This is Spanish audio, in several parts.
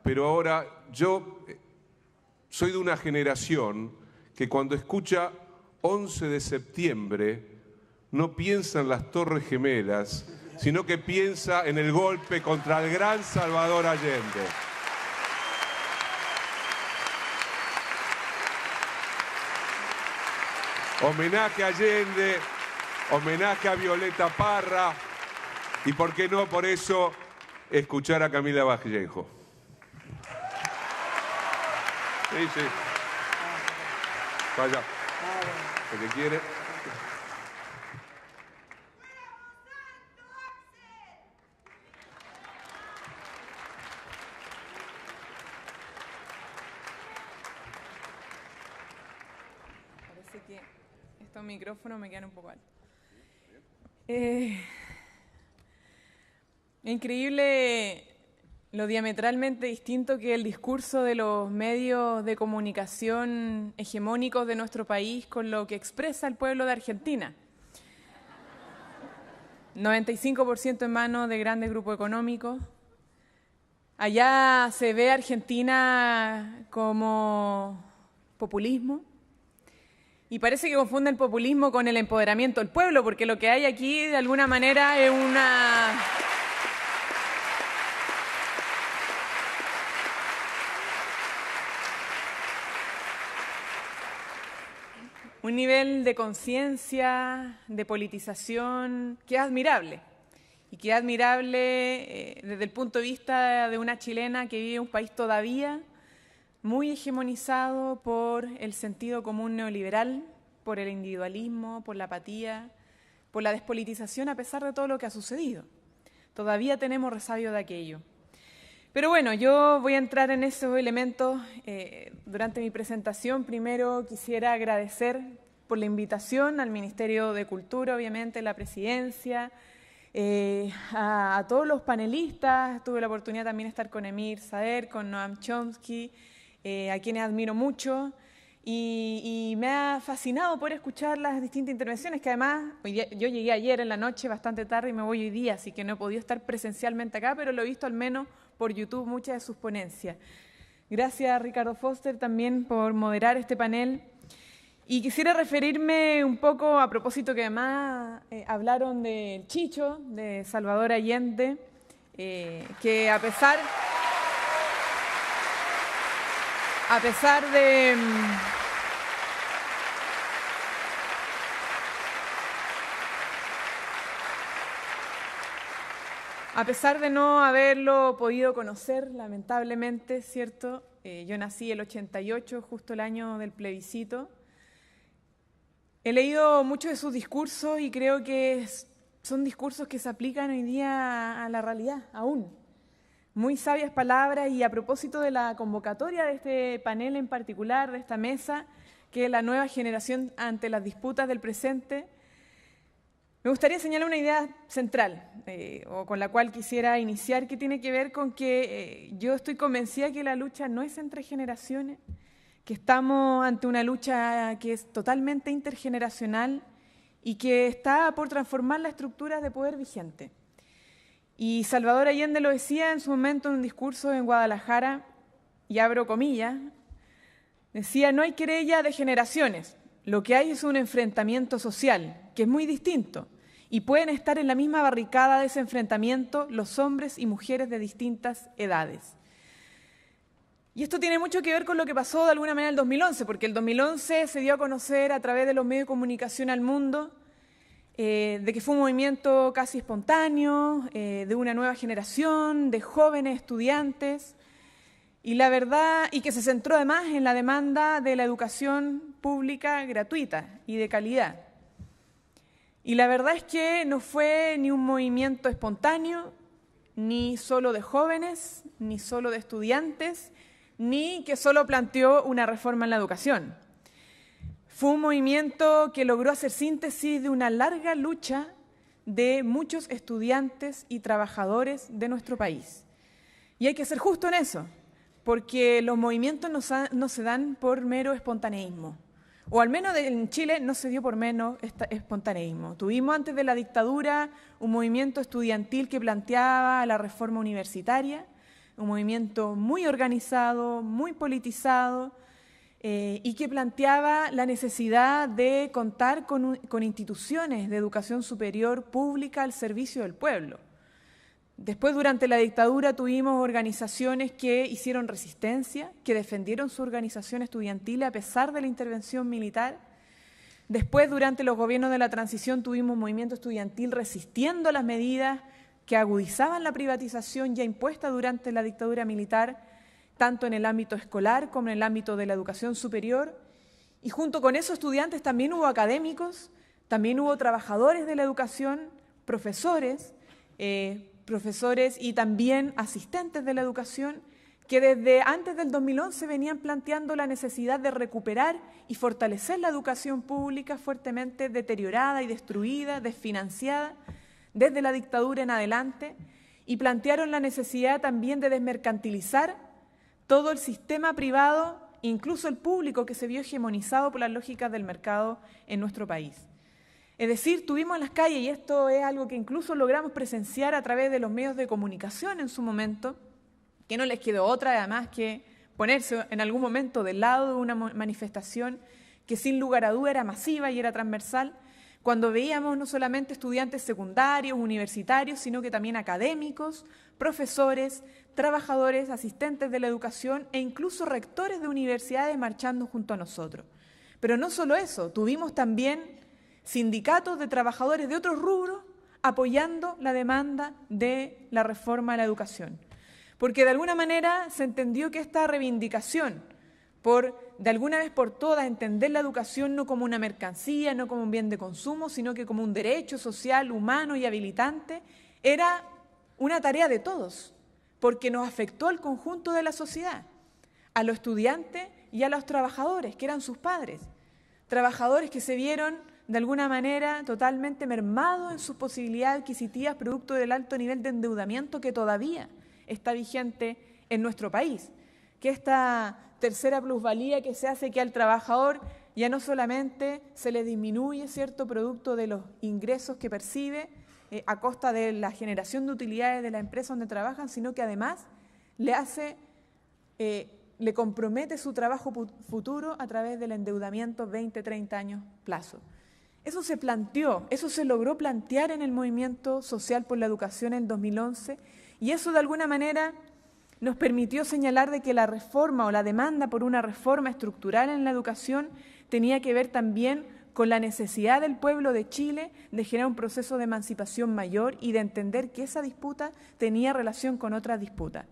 pero ahora yo soy de una generación que cuando escucha 11 de septiembre no piensa en las Torres Gemelas, sino que piensa en el golpe contra el gran Salvador Allende. Homenaje a Allende, homenaje a Violeta Parra y, ¿por qué no, por eso, escuchar a Camila Vallejo? Sí, sí. Vaya. ¿Lo que quiere? Parece que estos micrófonos me quedan un poco altos. Es increíble lo diametralmente distinto que el discurso de los medios de comunicación hegemónicos de nuestro país con lo que expresa el pueblo de Argentina. 95% en manos de grandes grupos económicos. Allá se ve a Argentina como populismo y parece que confunden populismo con el empoderamiento del pueblo, porque lo que hay aquí de alguna manera es un nivel de conciencia, de politización, que es admirable. Y que es admirable desde el punto de vista de una chilena que vive en un país todavía muy hegemonizado por el sentido común neoliberal, por el individualismo, por la apatía, por la despolitización a pesar de todo lo que ha sucedido. Todavía tenemos resabio de aquello. Pero bueno, yo voy a entrar en esos elementos durante mi presentación. Primero quisiera agradecer por la invitación al Ministerio de Cultura, obviamente, la Presidencia, a todos los panelistas. Tuve la oportunidad también de estar con Emir Sader, con Noam Chomsky, a quienes admiro mucho. Y me ha fascinado poder escuchar las distintas intervenciones, que además yo llegué ayer en la noche bastante tarde y me voy hoy día, así que no he podido estar presencialmente acá, pero lo he visto al menos por YouTube muchas de sus ponencias. Gracias a Ricardo Foster también por moderar este panel. Y quisiera referirme un poco a propósito que además hablaron del Chicho, de Salvador Allende, que a pesar de no haberlo podido conocer, lamentablemente, ¿cierto? Yo nací el 88, justo el año del plebiscito. He leído muchos de sus discursos y creo que son discursos que se aplican hoy día a la realidad, aún. Muy sabias palabras, y a propósito de la convocatoria de este panel en particular, de esta mesa, que es la nueva generación ante las disputas del presente, me gustaría señalar una idea central, o con la cual quisiera iniciar, que tiene que ver con que yo estoy convencida que la lucha no es entre generaciones, que estamos ante una lucha que es totalmente intergeneracional y que está por transformar la estructura de poder vigente. Y Salvador Allende lo decía en su momento en un discurso en Guadalajara, y abro comillas, decía: no hay querella de generaciones, lo que hay es un enfrentamiento social, que es muy distinto, y pueden estar en la misma barricada de ese enfrentamiento los hombres y mujeres de distintas edades. Y esto tiene mucho que ver con lo que pasó de alguna manera en el 2011, porque el 2011 se dio a conocer a través de los medios de comunicación al mundo de que fue un movimiento casi espontáneo, de una nueva generación, de jóvenes estudiantes, y la verdad, y que se centró además en la demanda de la educación pública gratuita y de calidad. Y la verdad es que no fue ni un movimiento espontáneo, ni solo de jóvenes, ni solo de estudiantes, ni que solo planteó una reforma en la educación. Fue un movimiento que logró hacer síntesis de una larga lucha de muchos estudiantes y trabajadores de nuestro país. Y hay que ser justo en eso, porque los movimientos no se dan por mero espontaneísmo, o al menos en Chile no se dio por mero espontaneísmo. Tuvimos antes de la dictadura un movimiento estudiantil que planteaba la reforma universitaria, un movimiento muy organizado, muy politizado, y que planteaba la necesidad de contar con instituciones de educación superior pública al servicio del pueblo. Después, durante la dictadura, tuvimos organizaciones que hicieron resistencia, que defendieron su organización estudiantil a pesar de la intervención militar. Después, durante los gobiernos de la transición, tuvimos un movimiento estudiantil resistiendo las medidas que agudizaban la privatización ya impuesta durante la dictadura militar, tanto en el ámbito escolar como en el ámbito de la educación superior. Y junto con esos estudiantes también hubo académicos, también hubo trabajadores de la educación, profesores y también asistentes de la educación, que desde antes del 2011 venían planteando la necesidad de recuperar y fortalecer la educación pública fuertemente deteriorada y destruida, desfinanciada, desde la dictadura en adelante, y plantearon la necesidad también de desmercantilizar todo el sistema privado, incluso el público, que se vio hegemonizado por las lógicas del mercado en nuestro país. Es decir, tuvimos en las calles, y esto es algo que incluso logramos presenciar a través de los medios de comunicación en su momento, que no les quedó otra además que ponerse en algún momento del lado de una manifestación que sin lugar a duda era masiva y era transversal, cuando veíamos no solamente estudiantes secundarios, universitarios, sino que también académicos, profesores, trabajadores, asistentes de la educación e incluso rectores de universidades marchando junto a nosotros. Pero no solo eso, tuvimos también sindicatos de trabajadores de otros rubros apoyando la demanda de la reforma a la educación. Porque de alguna manera se entendió que esta reivindicación por, de alguna vez por todas, entender la educación no como una mercancía, no como un bien de consumo, sino que como un derecho social, humano y habilitante, era una tarea de todos, porque nos afectó al conjunto de la sociedad, a los estudiantes y a los trabajadores, que eran sus padres. Trabajadores que se vieron, de alguna manera, totalmente mermados en sus posibilidades adquisitivas, producto del alto nivel de endeudamiento que todavía está vigente en nuestro país. Que esta tercera plusvalía que se hace que al trabajador ya no solamente se le disminuye cierto producto de los ingresos que percibe a costa de la generación de utilidades de la empresa donde trabajan, sino que además le compromete su trabajo futuro a través del endeudamiento 20, 30 años plazo. Eso se planteó, eso se logró plantear en el movimiento social por la educación en 2011, y eso de alguna manera nos permitió señalar de que la reforma o la demanda por una reforma estructural en la educación tenía que ver también con la necesidad del pueblo de Chile de generar un proceso de emancipación mayor y de entender que esa disputa tenía relación con otras disputas.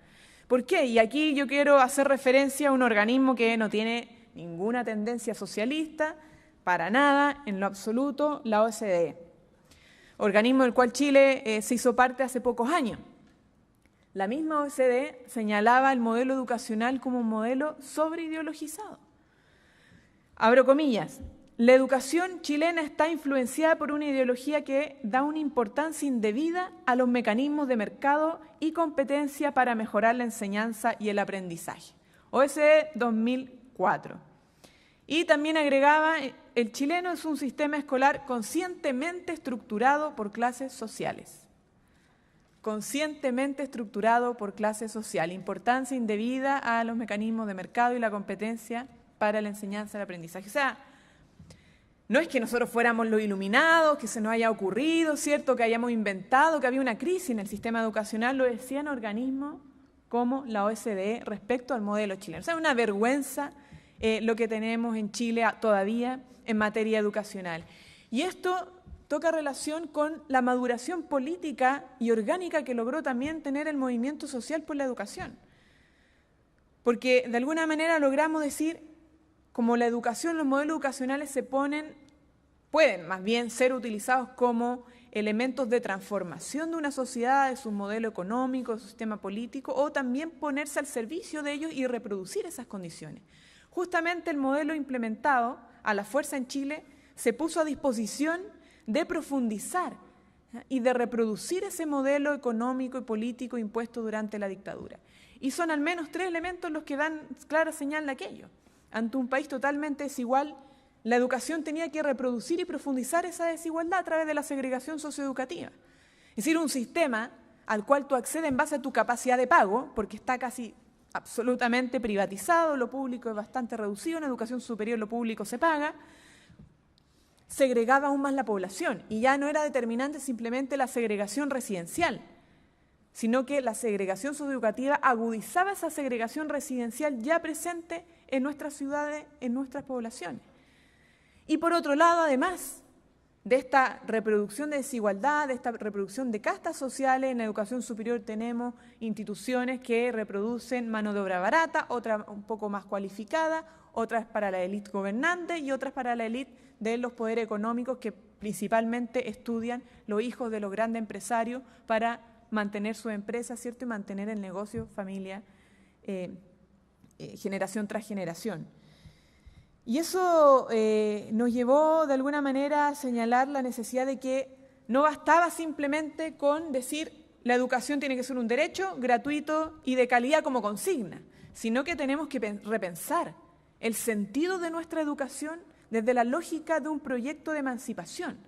¿Por qué? Y aquí yo quiero hacer referencia a un organismo que no tiene ninguna tendencia socialista, para nada, en lo absoluto, la OCDE, organismo del cual Chile se hizo parte hace pocos años. La misma OCDE señalaba el modelo educacional como un modelo sobreideologizado. Abro comillas, la educación chilena está influenciada por una ideología que da una importancia indebida a los mecanismos de mercado y competencia para mejorar la enseñanza y el aprendizaje. OCDE 2004. Y también agregaba, el chileno es un sistema escolar conscientemente estructurado por clases sociales. Conscientemente estructurado por clase social, importancia indebida a los mecanismos de mercado y la competencia para la enseñanza y el aprendizaje. O sea, no es que nosotros fuéramos los iluminados, que se nos haya ocurrido, ¿cierto?, que hayamos inventado, que había una crisis en el sistema educacional, lo decían organismos como la OCDE respecto al modelo chileno. O sea, es una vergüenza lo que tenemos en Chile todavía en materia educacional. Y esto toca relación con la maduración política y orgánica que logró también tener el movimiento social por la educación. Porque de alguna manera logramos decir, como la educación, los modelos educacionales pueden más bien ser utilizados como elementos de transformación de una sociedad, de su modelo económico, de su sistema político, o también ponerse al servicio de ellos y reproducir esas condiciones. Justamente el modelo implementado a la fuerza en Chile se puso a disposición de profundizar y de reproducir ese modelo económico y político impuesto durante la dictadura. Y son al menos 3 elementos los que dan clara señal de aquello. Ante un país totalmente desigual, la educación tenía que reproducir y profundizar esa desigualdad a través de la segregación socioeducativa. Es decir, un sistema al cual tú accedes en base a tu capacidad de pago, porque está casi absolutamente privatizado, lo público es bastante reducido, en educación superior lo público se paga, segregaba aún más la población y ya no era determinante simplemente la segregación residencial, sino que la segregación socioeducativa agudizaba esa segregación residencial ya presente en nuestras ciudades, en nuestras poblaciones. Y por otro lado, además de esta reproducción de desigualdad, de esta reproducción de castas sociales, en la educación superior tenemos instituciones que reproducen mano de obra barata, otras un poco más cualificada, otras para la élite gobernante y otras para la élite de los poderes económicos que principalmente estudian los hijos de los grandes empresarios para mantener su empresa, ¿cierto? Y mantener el negocio, familia, generación tras generación. Y eso nos llevó de alguna manera a señalar la necesidad de que no bastaba simplemente con decir la educación tiene que ser un derecho gratuito y de calidad como consigna, sino que tenemos que repensar el sentido de nuestra educación desde la lógica de un proyecto de emancipación.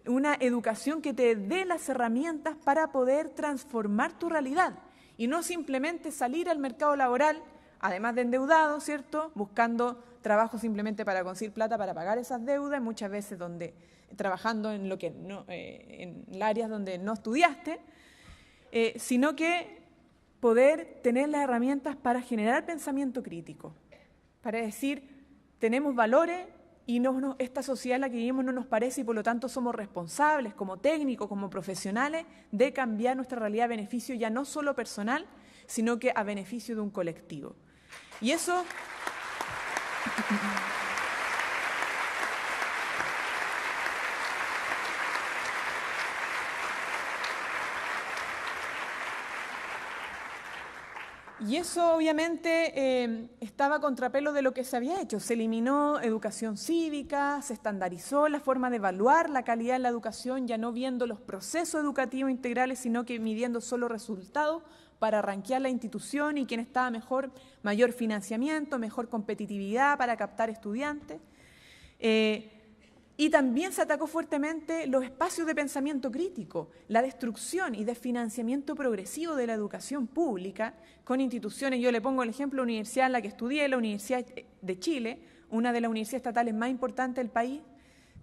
Una educación que te dé las herramientas para poder transformar tu realidad y no simplemente salir al mercado laboral, además de endeudado, ¿cierto?, buscando trabajo simplemente para conseguir plata para pagar esas deudas, muchas veces trabajando en lo que no, en áreas donde no estudiaste, sino que poder tener las herramientas para generar pensamiento crítico, para decir, tenemos valores y esta sociedad en la que vivimos no nos parece y por lo tanto somos responsables como técnicos, como profesionales, de cambiar nuestra realidad a beneficio ya no solo personal, sino que a beneficio de un colectivo. Y eso... Y eso obviamente estaba a contrapelo de lo que se había hecho. Se eliminó educación cívica, se estandarizó la forma de evaluar la calidad de la educación, ya no viendo los procesos educativos integrales, sino que midiendo solo resultados para rankear la institución y quién estaba mejor, mayor financiamiento, mejor competitividad para captar estudiantes. Y también se atacó fuertemente los espacios de pensamiento crítico, la destrucción y desfinanciamiento progresivo de la educación pública con instituciones. Yo le pongo el ejemplo de la universidad en la que estudié, la Universidad de Chile, una de las universidades estatales más importantes del país,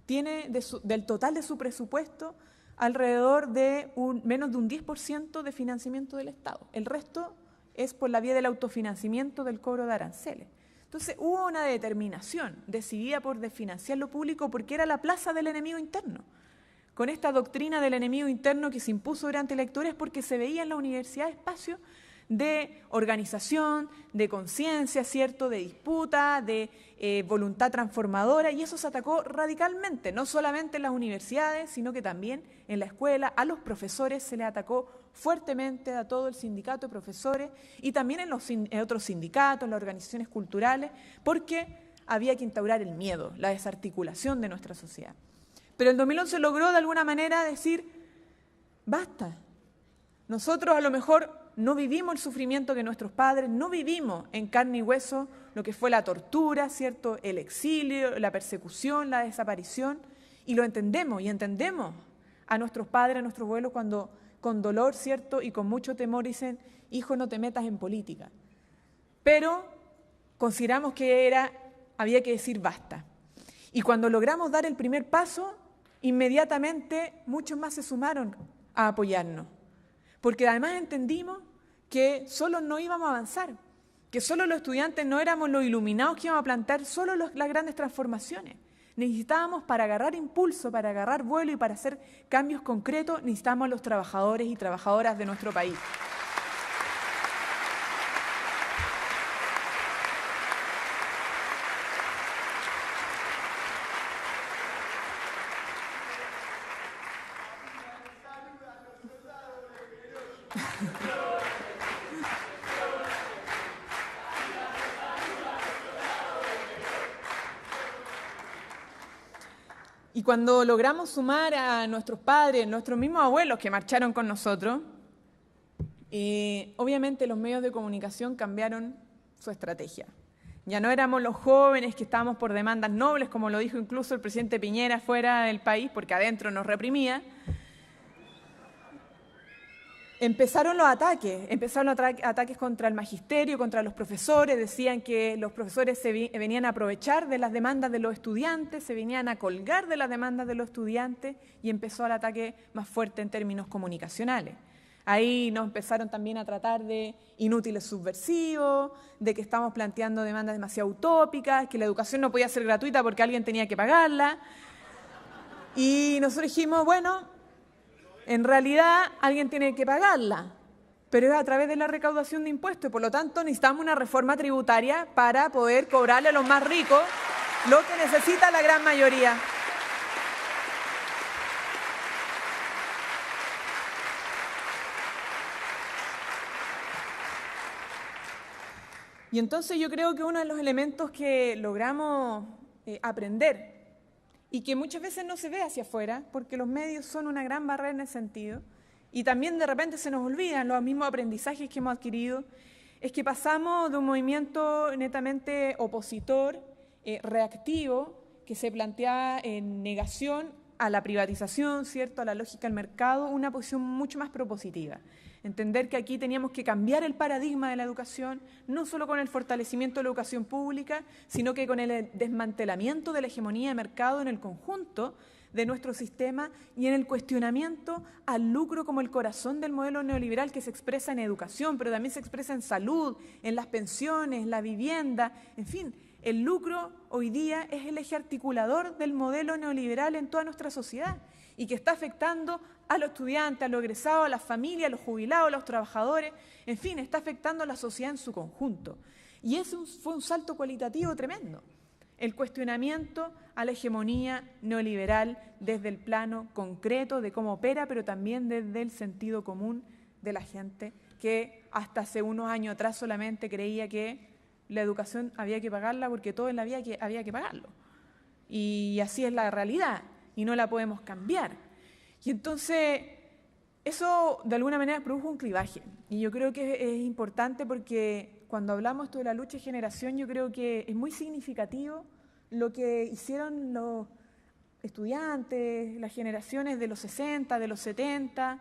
tiene del total de su presupuesto alrededor de menos de un 10% de financiamiento del Estado. El resto es por la vía del autofinanciamiento del cobro de aranceles. Entonces hubo una determinación decidida por desfinanciar lo público porque era la plaza del enemigo interno. Con esta doctrina del enemigo interno que se impuso durante lectores porque se veía en la universidad espacio de organización, de conciencia, ¿cierto?, de disputa, de voluntad transformadora, y eso se atacó radicalmente, no solamente en las universidades, sino que también en la escuela, a los profesores se les atacó fuertemente, a todo el sindicato de profesores y también en otros sindicatos, en las organizaciones culturales, porque había que instaurar el miedo, la desarticulación de nuestra sociedad. Pero el 2011 logró de alguna manera decir, basta, nosotros a lo mejor no vivimos el sufrimiento que nuestros padres, no vivimos en carne y hueso lo que fue la tortura, ¿cierto?, el exilio, la persecución, la desaparición, y lo entendemos, y entendemos a nuestros padres, a nuestros abuelos cuando con dolor, ¿cierto?, y con mucho temor dicen, hijo, no te metas en política. Pero consideramos que había que decir basta. Y cuando logramos dar el primer paso, inmediatamente muchos más se sumaron a apoyarnos. Porque además entendimos que solos no íbamos a avanzar, que solo los estudiantes no éramos los iluminados que íbamos a plantar solo las grandes transformaciones. Necesitábamos, para agarrar impulso, para agarrar vuelo y para hacer cambios concretos, necesitábamos a los trabajadores y trabajadoras de nuestro país. Y cuando logramos sumar a nuestros padres, nuestros mismos abuelos que marcharon con nosotros, obviamente los medios de comunicación cambiaron su estrategia. Ya no éramos los jóvenes que estábamos por demandas nobles, como lo dijo incluso el presidente Piñera fuera del país, porque adentro nos reprimía. empezaron los ataques contra el magisterio, contra los profesores. Decían que los profesores se venían a aprovechar de las demandas de los estudiantes, se venían a colgar de las demandas de los estudiantes, y empezó el ataque más fuerte en términos comunicacionales. Ahí nos empezaron también a tratar de inútiles subversivos, de que estamos planteando demandas demasiado utópicas, que la educación no podía ser gratuita porque alguien tenía que pagarla. Y nosotros dijimos, bueno, en realidad alguien tiene que pagarla, pero es a través de la recaudación de impuestos, y por lo tanto necesitamos una reforma tributaria para poder cobrarle a los más ricos lo que necesita la gran mayoría. Y entonces yo creo que uno de los elementos que logramos aprender, y que muchas veces no se ve hacia afuera, porque los medios son una gran barrera en ese sentido, y también de repente se nos olvidan los mismos aprendizajes que hemos adquirido, es que pasamos de un movimiento netamente opositor, reactivo, que se planteaba en negación a la privatización, ¿cierto?, a la lógica del mercado, una posición mucho más propositiva. Entender que aquí teníamos que cambiar el paradigma de la educación, no solo con el fortalecimiento de la educación pública, sino que con el desmantelamiento de la hegemonía de mercado en el conjunto de nuestro sistema, y en el cuestionamiento al lucro como el corazón del modelo neoliberal, que se expresa en educación, pero también se expresa en salud, en las pensiones, la vivienda, en fin. El lucro hoy día es el eje articulador del modelo neoliberal en toda nuestra sociedad, y que está afectando a los estudiantes, a los egresados, a las familias, a los jubilados, a los trabajadores, en fin, está afectando a la sociedad en su conjunto. Y eso fue un salto cualitativo tremendo, el cuestionamiento a la hegemonía neoliberal desde el plano concreto de cómo opera, pero también desde el sentido común de la gente, que hasta hace unos años atrás solamente creía que la educación había que pagarla porque todo en la vida había que pagarlo. Y así es la realidad, y no la podemos cambiar. Y entonces eso de alguna manera produjo un clivaje, y yo creo que es importante, porque cuando hablamos esto de la lucha de generación, yo creo que es muy significativo lo que hicieron los estudiantes, las generaciones de los 60, de los 70,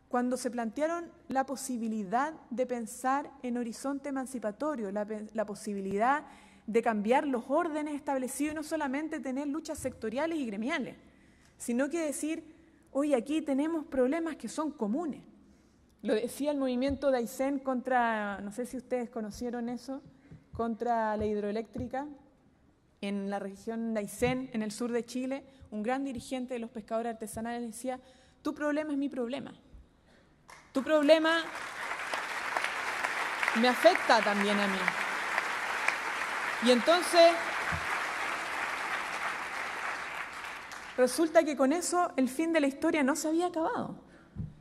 cuando se plantearon la posibilidad de pensar en horizonte emancipatorio, la posibilidad de cambiar los órdenes establecidos y no solamente tener luchas sectoriales y gremiales, sino que decir, oye, aquí tenemos problemas que son comunes. Lo decía el movimiento de Aysén contra, no sé si ustedes conocieron eso, contra la hidroeléctrica en la región de Aysén, en el sur de Chile. Un gran dirigente de los pescadores artesanales decía, tu problema es mi problema. Tu problema me afecta también a mí. Y entonces resulta que con eso el fin de la historia no se había acabado,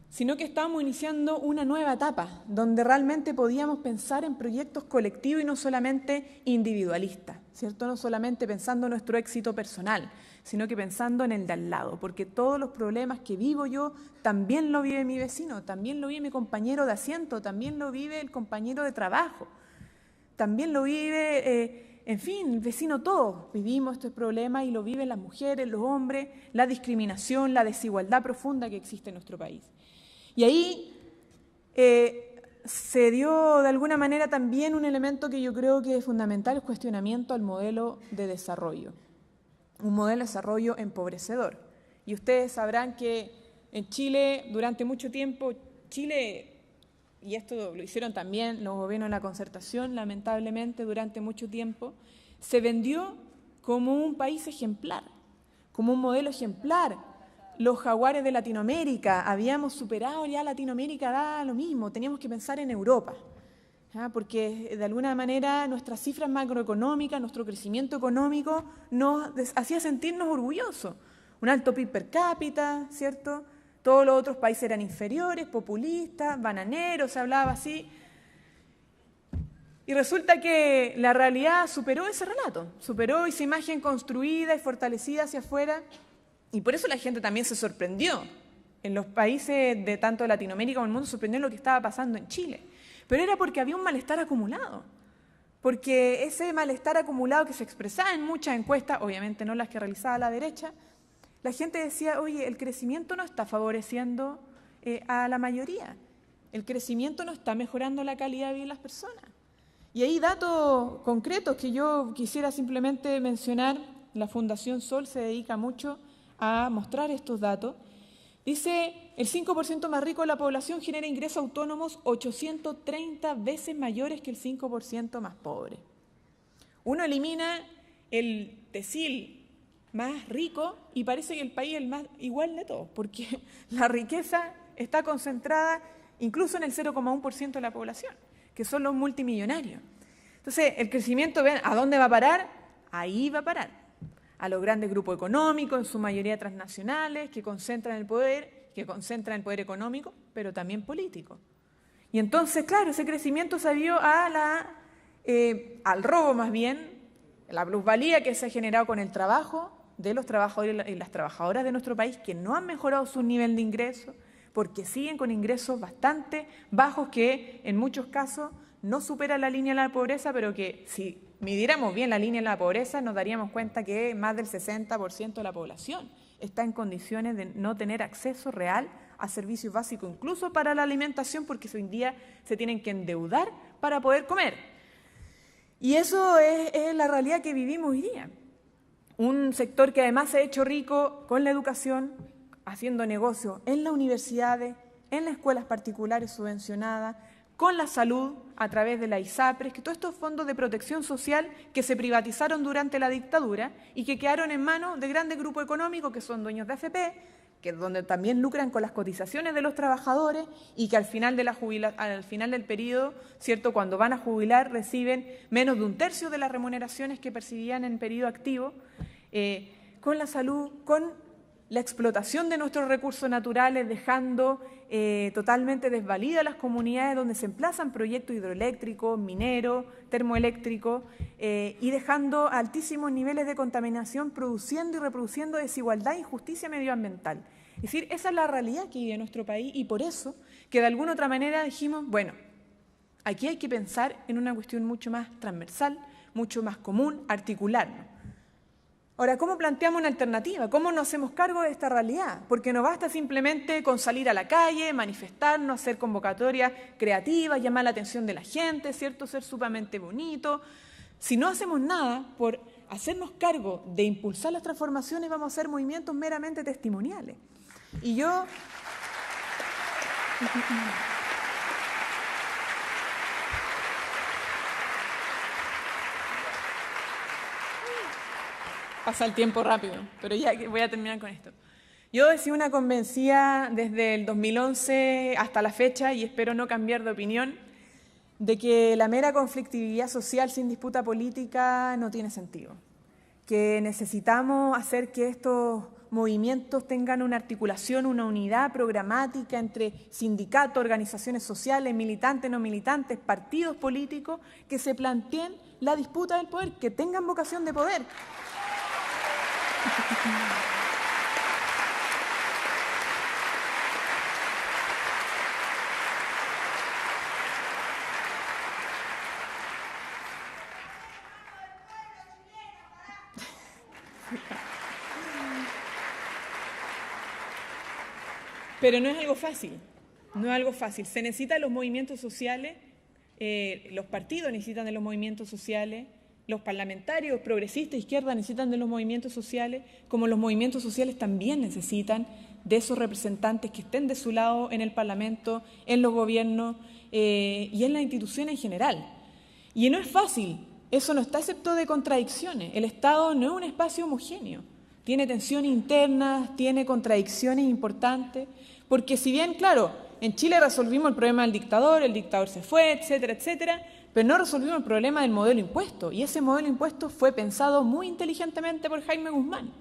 sino que estábamos iniciando una nueva etapa, donde realmente podíamos pensar en proyectos colectivos y no solamente individualistas, ¿cierto? No solamente pensando en nuestro éxito personal, sino que pensando en el de al lado, porque todos los problemas que vivo yo también lo vive mi vecino, también lo vive mi compañero de asiento, también lo vive el compañero de trabajo, también lo vive, en fin, el vecino, todos vivimos estos problemas, y lo viven las mujeres, los hombres, la discriminación, la desigualdad profunda que existe en nuestro país. Y ahí se dio de alguna manera también un elemento que yo creo que es fundamental, el cuestionamiento al modelo de desarrollo, un modelo de desarrollo empobrecedor. Y ustedes sabrán que en Chile, durante mucho tiempo, y esto lo hicieron también los gobiernos de la Concertación, lamentablemente durante mucho tiempo, se vendió como un país ejemplar, como un modelo ejemplar. Los jaguares de Latinoamérica, habíamos superado ya Latinoamérica, da lo mismo, teníamos que pensar en Europa, porque de alguna manera nuestras cifras macroeconómicas, nuestro crecimiento económico nos hacía sentirnos orgullosos. Un alto PIB per cápita, ¿cierto? Todos los otros países eran inferiores, populistas, bananeros, se hablaba así. Y resulta que la realidad superó ese relato, superó esa imagen construida y fortalecida hacia afuera. Y por eso la gente también se sorprendió. En los países de tanto Latinoamérica como el mundo se sorprendió lo que estaba pasando en Chile. Pero era porque había un malestar acumulado. Porque ese malestar acumulado que se expresaba en muchas encuestas, obviamente no las que realizaba la derecha, la gente decía, oye, el crecimiento no está favoreciendo a la mayoría. el crecimiento no está mejorando la calidad de vida de las personas. Y hay datos concretos que yo quisiera simplemente mencionar. La Fundación Sol se dedica mucho a mostrar estos datos. Dice, el 5% más rico de la población genera ingresos autónomos 830 veces mayores que el 5% más pobre. Uno elimina el decil más rico y parece que el país es el más igual de todos, porque la riqueza está concentrada incluso en el 0,1% de la población, que son los multimillonarios. Entonces, el crecimiento, ¿ven? ¿A dónde va a parar? Ahí va a parar. A los grandes grupos económicos, en su mayoría transnacionales, que concentran el poder económico, pero también político. Y entonces, claro, ese crecimiento se vio al robo más bien, la plusvalía que se ha generado con el trabajo de los trabajadores y las trabajadoras de nuestro país, que no han mejorado su nivel de ingresos, porque siguen con ingresos bastante bajos que en muchos casos no superan la línea de la pobreza, pero que si midiéramos bien la línea de la pobreza nos daríamos cuenta que más del 60% de la población está en condiciones de no tener acceso real a servicios básicos, incluso para la alimentación, porque hoy en día se tienen que endeudar para poder comer. Y eso es la realidad que vivimos hoy día. Un sector que además se ha hecho rico con la educación, haciendo negocios en las universidades, en las escuelas particulares subvencionadas, con la salud a través de la ISAPRES, que todos estos fondos de protección social que se privatizaron durante la dictadura y que quedaron en manos de grandes grupos económicos que son dueños de AFP, que es donde también lucran con las cotizaciones de los trabajadores y que al final del periodo, ¿cierto?, cuando van a jubilar reciben menos de un tercio de las remuneraciones que percibían en periodo activo, con la salud, con la explotación de nuestros recursos naturales, dejando totalmente desvalidas las comunidades donde se emplazan proyectos hidroeléctricos, mineros, termoeléctricos, y dejando altísimos niveles de contaminación, produciendo y reproduciendo desigualdad e injusticia medioambiental. Es decir, esa es la realidad que vive nuestro país y por eso que de alguna otra manera dijimos, bueno, aquí hay que pensar en una cuestión mucho más transversal, mucho más común, articularnos. Ahora, ¿cómo planteamos una alternativa? ¿Cómo nos hacemos cargo de esta realidad? Porque no basta simplemente con salir a la calle, manifestarnos, hacer convocatorias creativas, llamar la atención de la gente, ¿cierto? Ser sumamente bonito. Si no hacemos nada por hacernos cargo de impulsar las transformaciones, vamos a hacer movimientos meramente testimoniales. Y yo... Pasa el tiempo rápido, pero ya voy a terminar con esto. Yo he sido una convencida desde el 2011 hasta la fecha, y espero no cambiar de opinión, de que la mera conflictividad social sin disputa política no tiene sentido. Que necesitamos hacer que estos movimientos tengan una articulación, una unidad programática entre sindicatos, organizaciones sociales, militantes, no militantes, partidos políticos, que se planteen la disputa del poder, que tengan vocación de poder. Pero no es algo fácil, no es algo fácil. Se necesitan los movimientos sociales, los partidos necesitan de los movimientos sociales, los parlamentarios, progresistas, izquierda, necesitan de los movimientos sociales, como los movimientos sociales también necesitan de esos representantes que estén de su lado en el Parlamento, en los gobiernos y en las instituciones en general. Y no es fácil, eso no está excepto de contradicciones. El Estado no es un espacio homogéneo, tiene tensiones internas, tiene contradicciones importantes, porque si bien, claro, en Chile resolvimos el problema del dictador se fue, etcétera, etcétera, pero no resolvimos el problema del modelo impuesto, y ese modelo impuesto fue pensado muy inteligentemente por Jaime Guzmán.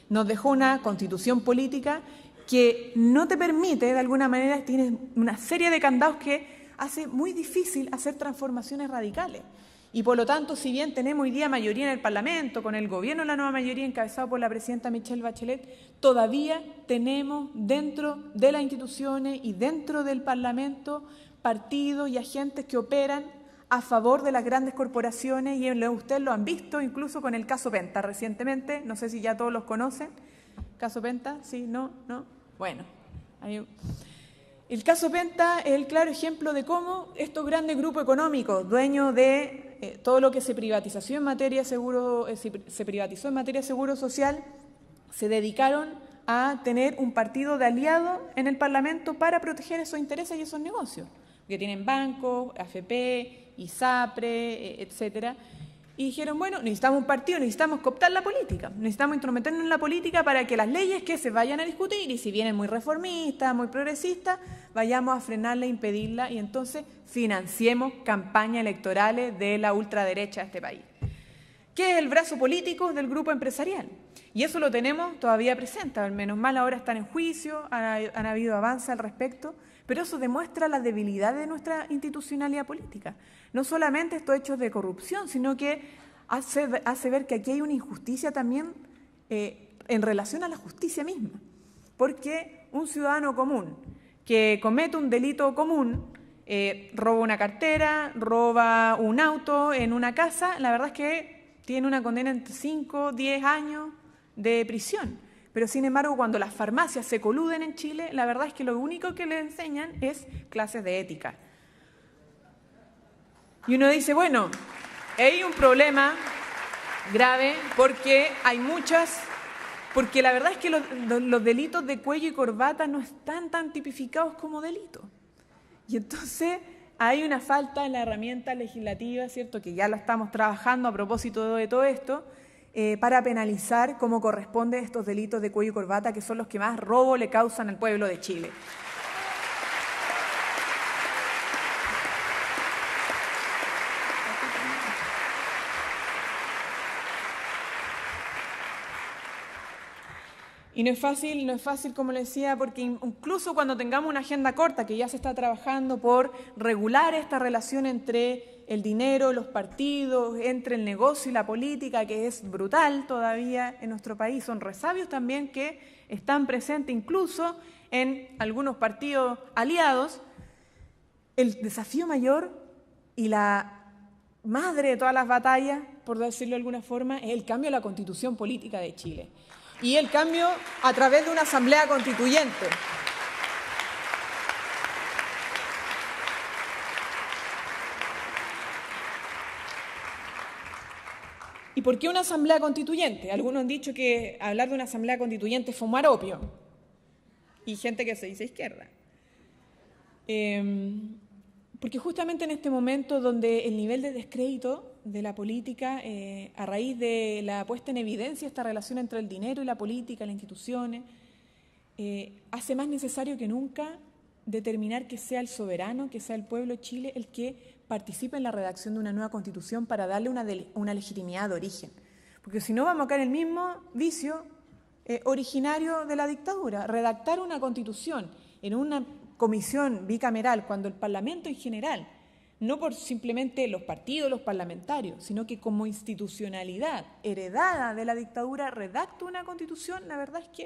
Nos dejó una constitución política que no te permite, de alguna manera, tienes una serie de candados que hace muy difícil hacer transformaciones radicales. Y por lo tanto, si bien tenemos hoy día mayoría en el Parlamento, con el gobierno de la nueva mayoría encabezado por la presidenta Michelle Bachelet, todavía tenemos dentro de las instituciones y dentro del Parlamento partidos y agentes que operan a favor de las grandes corporaciones, y ustedes lo han visto incluso con el caso Penta recientemente, no sé si ya todos los conocen. ¿Caso Penta? ¿Sí? ¿No? ¿No? Bueno. El caso Penta es el claro ejemplo de cómo estos grandes grupos económicos, dueños de todo lo que se privatizó en materia de seguro social, se dedicaron a tener un partido de aliado en el Parlamento para proteger esos intereses y esos negocios, que tienen bancos, AFP, ISAPRE, etcétera. Y dijeron, bueno, necesitamos un partido, necesitamos cooptar la política, necesitamos intrometernos en la política para que las leyes que se vayan a discutir, y si vienen muy reformistas, muy progresistas, vayamos a frenarla, impedirla, y entonces financiemos campañas electorales de la ultraderecha de este país, que es el brazo político del grupo empresarial. Y eso lo tenemos todavía presente, al menos mal ahora están en juicio, han habido avances al respecto, pero eso demuestra la debilidad de nuestra institucionalidad política. No solamente estos hechos de corrupción, sino que hace ver que aquí hay una injusticia también en relación a la justicia misma. Porque un ciudadano común que comete un delito común, roba una cartera, roba un auto en una casa, la verdad es que tiene una condena entre 5, 10 años de prisión. Pero sin embargo, cuando las farmacias se coluden en Chile, la verdad es que lo único que le enseñan es clases de ética. Y uno dice, bueno, hay un problema grave porque hay porque la verdad es que los delitos de cuello y corbata no están tan tipificados como delitos. Y entonces hay una falta en la herramienta legislativa, ¿cierto?, que ya la estamos trabajando a propósito de todo esto, para penalizar como corresponde estos delitos de cuello y corbata, que son los que más robo le causan al pueblo de Chile. Y no es fácil, como les decía, porque incluso cuando tengamos una agenda corta, que ya se está trabajando por regular esta relación entre el dinero, los partidos, entre el negocio y la política, que es brutal todavía en nuestro país, son resabios también que están presentes incluso en algunos partidos aliados, el desafío mayor y la madre de todas las batallas, por decirlo de alguna forma, es el cambio de la Constitución política de Chile. Y el cambio a través de una asamblea constituyente. ¿Y por qué una asamblea constituyente? Algunos han dicho que hablar de una asamblea constituyente es fumar opio. Y gente que se dice izquierda. Porque justamente en este momento donde el nivel de descrédito de la política, a raíz de la puesta en evidencia esta relación entre el dinero y la política, las instituciones, hace más necesario que nunca determinar que sea el soberano, que sea el pueblo de Chile el que participe en la redacción de una nueva constitución para darle una legitimidad de origen. Porque si no vamos a caer en el mismo vicio originario de la dictadura, redactar una constitución en una comisión bicameral cuando el Parlamento en general, no por simplemente los partidos, los parlamentarios, sino que como institucionalidad heredada de la dictadura redacta una constitución, la verdad es que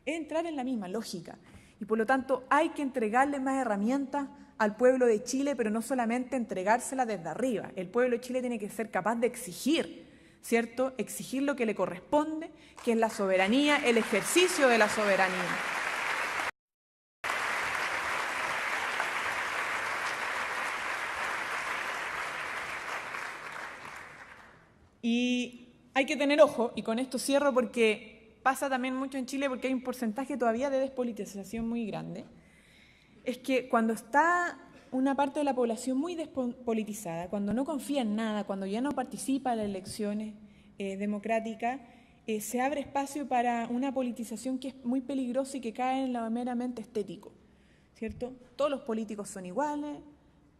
es entrar en la misma lógica. Y por lo tanto hay que entregarle más herramientas al pueblo de Chile, pero no solamente entregárselas desde arriba. El pueblo de Chile tiene que ser capaz de exigir, ¿cierto? Exigir lo que le corresponde, que es la soberanía, el ejercicio de la soberanía. Y hay que tener ojo, y con esto cierro porque pasa también mucho en Chile porque hay un porcentaje todavía de despolitización muy grande, es que cuando está una parte de la población muy despolitizada, cuando no confía en nada, cuando ya no participa en las elecciones democráticas, se abre espacio para una politización que es muy peligrosa y que cae en lo meramente estético, ¿cierto? Todos los políticos son iguales,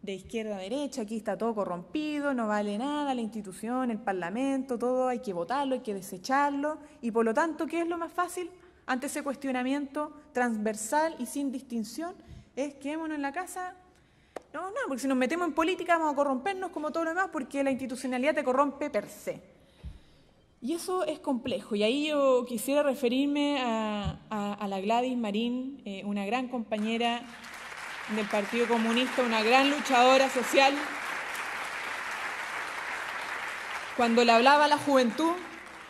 de izquierda a derecha, aquí está todo corrompido, no vale nada, la institución, el Parlamento, todo hay que votarlo, hay que desecharlo, y por lo tanto, ¿qué es lo más fácil ante ese cuestionamiento transversal y sin distinción? Es quedémonos en la casa, no, porque si nos metemos en política vamos a corrompernos como todo lo demás, porque la institucionalidad te corrompe per se. Y eso es complejo, y ahí yo quisiera referirme a la Gladys Marín, una gran compañera del Partido Comunista, una gran luchadora social, cuando le hablaba a la juventud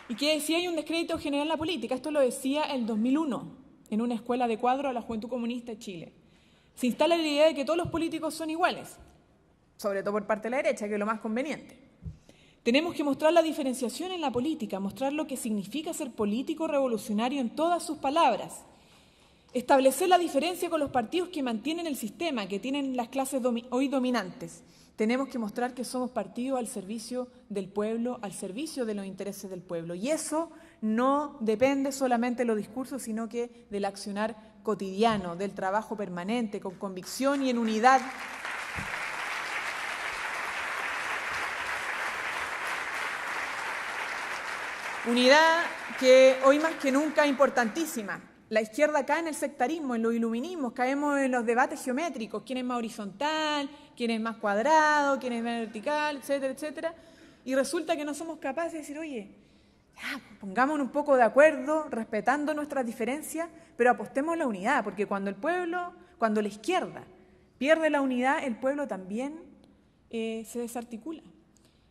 y que decía hay un descrédito general en la política. Esto lo decía en 2001 en una escuela de cuadro a la Juventud Comunista de Chile. se instala la idea de que todos los políticos son iguales, sobre todo por parte de la derecha, que es lo más conveniente. Tenemos que mostrar la diferenciación en la política, mostrar lo que significa ser político revolucionario en todas sus palabras, establecer la diferencia con los partidos que mantienen el sistema, que tienen las clases hoy dominantes. Tenemos que mostrar que somos partidos al servicio del pueblo, al servicio de los intereses del pueblo. Y eso no depende solamente de los discursos, sino que del accionar cotidiano, del trabajo permanente, con convicción y en unidad. Unidad que hoy más que nunca es importantísima. La izquierda cae en el sectarismo, en los iluminismos, caemos en los debates geométricos, quién es más horizontal, quién es más cuadrado, quién es más vertical, etcétera, etcétera. Y resulta que no somos capaces de decir, oye, pongámonos un poco de acuerdo, respetando nuestras diferencias, pero apostemos a la unidad, porque cuando la izquierda pierde la unidad, el pueblo también se desarticula.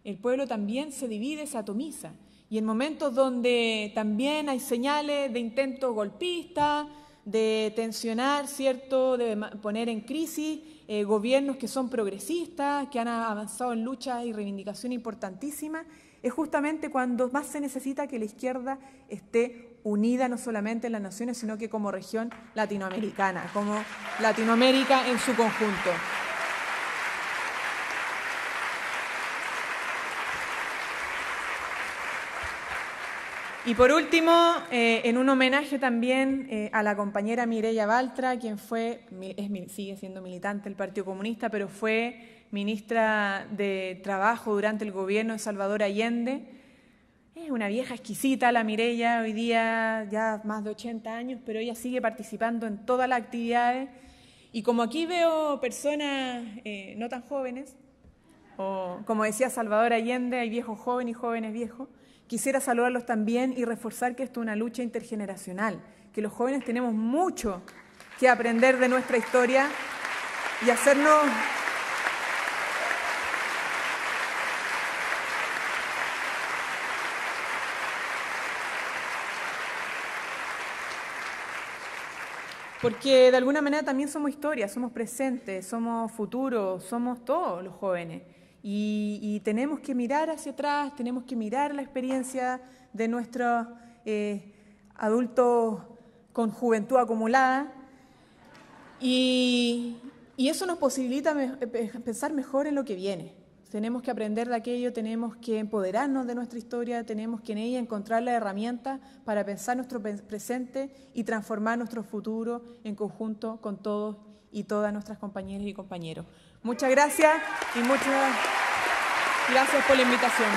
El pueblo también se divide, se atomiza. Y en momentos donde también hay señales de intento golpista, de tensionar, ¿cierto?, de poner en crisis gobiernos que son progresistas, que han avanzado en luchas y reivindicaciones importantísimas, es justamente cuando más se necesita que la izquierda esté unida no solamente en las naciones, sino que como región latinoamericana, como Latinoamérica en su conjunto. Y por último, en un homenaje también a la compañera Mireya Baltra, quien sigue siendo militante del Partido Comunista, pero fue ministra de Trabajo durante el gobierno de Salvador Allende. Es una vieja exquisita la Mireya, hoy día ya más de 80 años, pero ella sigue participando en todas las actividades. Y como aquí veo personas no tan jóvenes, o como decía Salvador Allende, hay viejos jóvenes y jóvenes viejos, quisiera saludarlos también y reforzar que esto es una lucha intergeneracional, que los jóvenes tenemos mucho que aprender de nuestra historia y hacernos... Porque de alguna manera también somos historia, somos presentes, somos futuro, somos todos los jóvenes. Y tenemos que mirar hacia atrás, tenemos que mirar la experiencia de nuestros adultos con juventud acumulada y eso nos posibilita pensar mejor en lo que viene. Tenemos que aprender de aquello, tenemos que empoderarnos de nuestra historia, tenemos que en ella encontrar las herramientas para pensar nuestro presente y transformar nuestro futuro en conjunto con todos y todas nuestras compañeras y compañeros. Muchas gracias y muchas gracias por la invitación.